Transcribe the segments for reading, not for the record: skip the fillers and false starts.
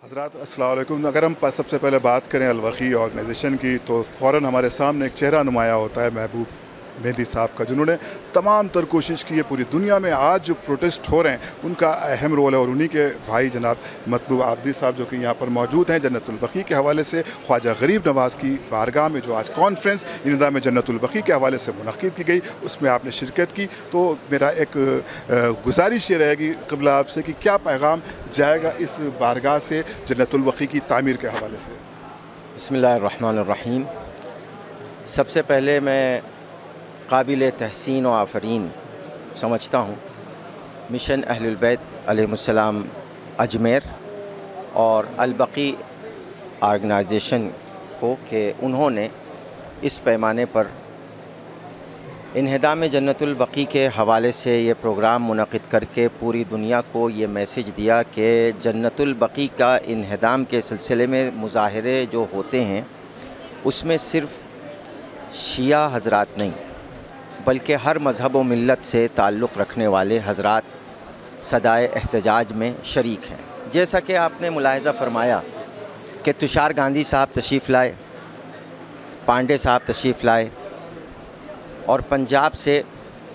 हज़रात अस्सलाम वालेकुम। अगर हम सब से पहले बात करें अल-वक़ी ऑर्गेनाइजेशन की, तो फ़ौरन हमारे सामने एक चेहरा नुमाया होता है महबूब मेहदी साहब का, जिन्होंने तमाम तर कोशिश की है पूरी दुनिया में। आज जो प्रोटेस्ट हो रहे हैं उनका अहम रोल है, और उन्हीं के भाई जनाब मतलूब आबदी साहब जो कि यहाँ पर मौजूद हैं जन्नतुल बक़ी के हवाले से। ख्वाजा गरीब नवाज़ की बारगाह में जो आज कॉन्फ्रेंस निज़ाम जन्नतुल बक़ी के हवाले से मुनक़्क़िद की गई, उसमें आपने शिरकत की। तो मेरा एक गुजारिश ये रहेगी क़िबला आपसे कि क्या पैगाम जाएगा इस बारगाह से जन्नतुल बक़ी की तामीर के हवाले से? बिस्मिल्लाहिर्रहमानिर्रहीम। सबसे पहले मैं काबिल तहसीन व आफ़रीन समझता हूँ मिशन अहलुल बैत अलैहिमुस्सलाम अजमेर और अल-बक़ी ऑर्गेनाइजेशन को कि उन्होंने इस पैमाने पर इन्हिदाम जन्नतुल बक़ी के हवाले से ये प्रोग्राम मुनक़्क़िद करके पूरी दुनिया को ये मैसेज दिया कि जन्नतुल बक़ी का इन्हिदाम के सिलसिले में मुज़ाहरे जो होते हैं उसमें सिर्फ़ शिया हज़रात नहीं बल्कि हर मज़हब व मिल्लत से ताल्लुक़ रखने वाले हज़रात सदाए एहतजाज में शरीक हैं। जैसा कि आपने मुलाहिज़ा फ़रमाया कि तुषार गांधी साहब तशरीफ़ लाए, पांडे साहब तशरीफ़ लाए, और पंजाब से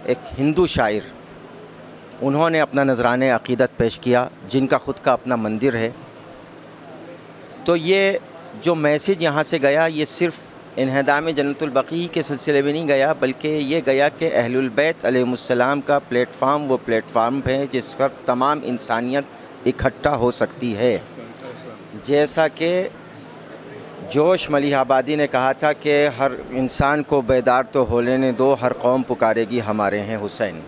एक हिंदू शायर उन्होंने अपना नज़राने अक़ीदत पेश किया, जिनका ख़ुद का अपना मंदिर है। तो ये जो मैसेज यहाँ से गया, ये सिर्फ़ इन्हिदाम जन्नतुल बक़ी के सिलसिले में नहीं गया, बल्कि ये गया कि अहलुल बैत अलैहिमुस्सलाम का प्लेटफार्म वो प्लेटफार्म है जिस पर तमाम इंसानियत इकट्ठा हो सकती है। जैसा कि जोश मलिह आबादी ने कहा था कि हर इंसान को बेदार तो हो लेने दो, हर कौम पुकारेगी हमारे हैं हुसैन।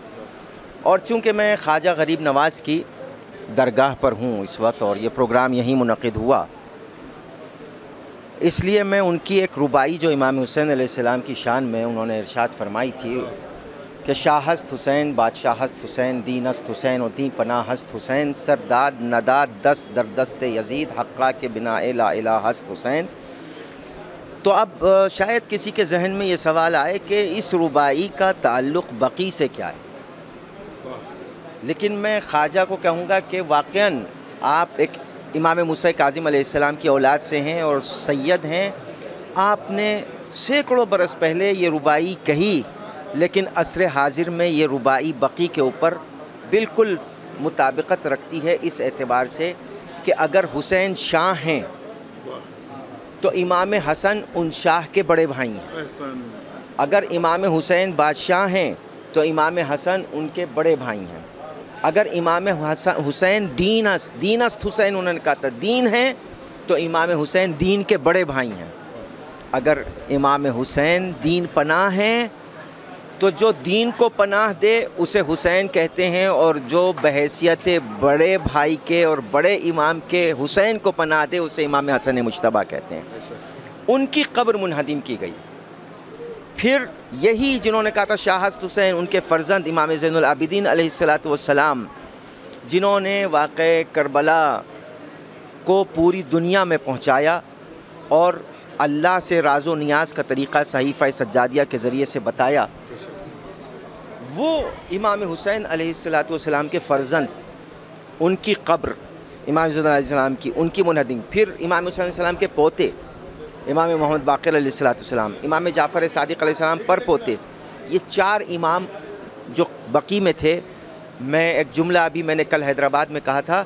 और चूँकि मैं ख्वाजा गरीब नवाज़ की दरगाह पर हूँ इस वक्त और ये प्रोग्राम यहीं मुनक़्क़िद हुआ, इसलिए मैं उनकी एक रुबाई जो इमाम हुसैन अलैहिस्सलाम की शान में उन्होंने इरशाद फरमाई थी कि शाहस्त हुसैन बादशाहस्त हुसैन दीनस्त हुसैन और दी पनाहस्त हुसैन सरदाद नदाद दस्त दरदस्त यजीद हक़्क़ा के बिना ला इलाहस्त हुसैन। तो अब शायद किसी के जहन में ये सवाल आए कि इस रुबाई का ताल्लुक़ बक़ी से क्या है, लेकिन मैं ख्वाजा को कहूँगा कि वाक़ईन आप एक इमाम मूसा काज़िम अलैहिस्सलाम की औलाद से हैं और सैयद हैं। आपने सैकड़ों बरस पहले ये रुबाई कही, लेकिन असर हाजिर में ये रुबाई बक़ी के ऊपर बिल्कुल मुताबिकत रखती है, इस एतबार से कि अगर हुसैन शाह हैं तो इमाम हसन उन शाह के बड़े भाई हैं। अगर इमाम हुसैन बादशाह हैं तो इमाम हसन उनके बड़े भाई हैं। अगर इमाम हुसैन दीनस्त हुसैन उन्होंने कहा था, दीन है, तो इमाम हुसैन दीन के बड़े भाई हैं। अगर इमाम हुसैन दीन पनाह हैं तो जो दीन को पनाह दे उसे हुसैन कहते हैं, और जो बहैसियत बड़े भाई के और बड़े इमाम के हुसैन को पनाह दे उसे इमाम हसन मुज्तबा कहते हैं। उनकी कब्र मुनहदिम की गई। फिर यही जिन्होंने कहा था शाहस्त हुसैन, उनके फ़र्जंद इमाम ज़ैनुल आबिदीन अलैहिस्सलातु वस्सलाम, जिन्होंने वाक़े करबला को पूरी दुनिया में पहुंचाया और अल्लाह से राज़ो नियाज़ का तरीक़ा सहीफ़ा सज्जादिया के ज़रिए से बताया, वो इमाम हुसैन अलैहिस्सलातु वस्सलाम के फ़र्जंद, उनकी कब्र इमाम ज़ैनुल अलैहिस्सलाम की, उनकी मुनहदिम। फिर इमाम हुसैन अलैहिस्सलाम के पोते इमाम मोहम्मद बाक़िर अलैहिस्सलाम, इमाम जाफ़र सादिक़ अलैहिस्सलाम पर पोते, ये चार इमाम जो बक़ी में थे। मैं एक जुमला अभी मैंने कल हैदराबाद में कहा था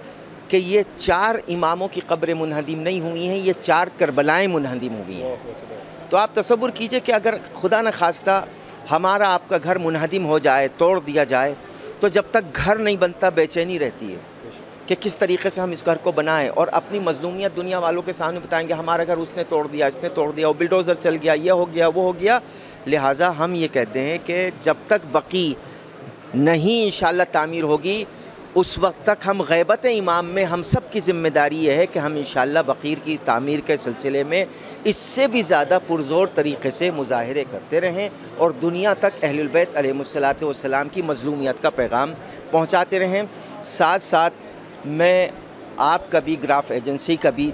कि ये चार इमामों की कब्रें मुनहदिम नहीं हुई हैं, ये चार करबलाएँ मुनहदिम हुई हैं। तो आप तसव्वुर कीजिए कि अगर खुदा न खास्ता हमारा आपका घर मुनहदिम हो जाए, तोड़ दिया जाए, तो जब तक घर नहीं बनता बेचैनी रहती है कि किस तरीक़े से हम इस घर को बनाएं, और अपनी मज़लूमियत दुनिया वालों के सामने बताएंगे हमारा घर उसने तोड़ दिया, इसने तोड़ दिया, वो बिल्डोज़र चल गया, ये हो गया, वो हो गया। लिहाजा हम ये कहते हैं कि जब तक बक़ी नहीं इंशाअल्लाह तामीर होगी, उस वक्त तक हम ग़ैबत इमाम में हम सब की ज़िम्मेदारी ये है कि हम इंशाअल्लाह बक़ीर की तामीर के सिलसिले में इससे भी ज़्यादा पुरज़ोर तरीक़े से मुज़ाहरे करते रहें और दुनिया तक अहलुल बैत अलैहिमुस्सलातु वस्सलाम की मज़लूमियत का पैगाम पहुँचाते रहें। साथ साथ मैं आपका भी, ग्राफ एजेंसी का भी,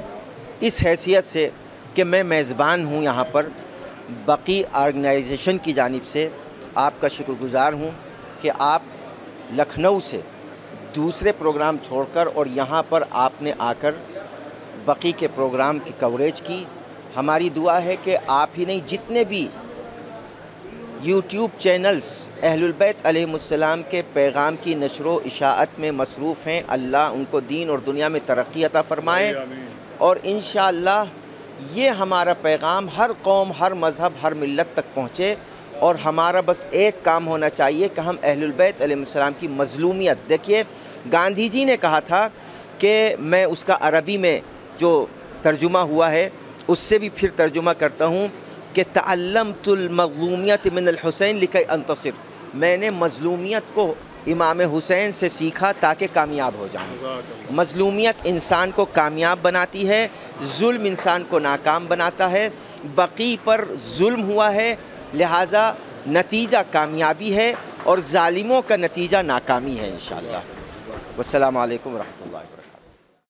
इस हैसियत से कि मैं मेज़बान हूँ यहाँ पर, बक़ी ऑर्गेनाइजेशन की जानिब से आपका शुक्रगुज़ार हूँ कि आप लखनऊ से दूसरे प्रोग्राम छोड़कर और यहाँ पर आपने आकर بقی کے پروگرام کی کوریج کی. ہماری دعا ہے کہ آپ ہی نہیں جتنے بھی یوٹیوب چینلز اہل البیت علیہم السلام کے پیغام کی نشر و اشاعت میں مصروف ہیں، اللہ ان کو دین اور دنیا میں ترقی عطا فرمائے. اور انشاءاللہ یہ ہمارا پیغام ہر قوم، ہر مذہب، ہر ملت تک پہنچے. اور ہمارا بس ایک کام ہونا چاہیے کہ ہم اہل البیت علیہ السلام کی مظلومیت، دیکھیے گاندھی جی نے کہا تھا کہ میں اس کا عربی میں جو ترجمہ ہوا ہے اس سے بھی پھر ترجمہ کرتا ہوں کہ تعلمت المظلومیت من الحسین لکی انتصر، میں نے مظلومیت کو امام حسین سے سیکھا تاکہ کامیاب ہو جاؤں. مظلومیت انسان کو کامیاب بناتی ہے، ظلم انسان کو ناکام بناتا ہے. بقی پر ظلم ہوا ہے، لہٰذا نتیجہ کامیابی ہے اور ظالموں کا نتیجہ ناکامی ہے انشاءاللہ. والسلام علیکم ورحمۃ اللہ وبرکاتہ.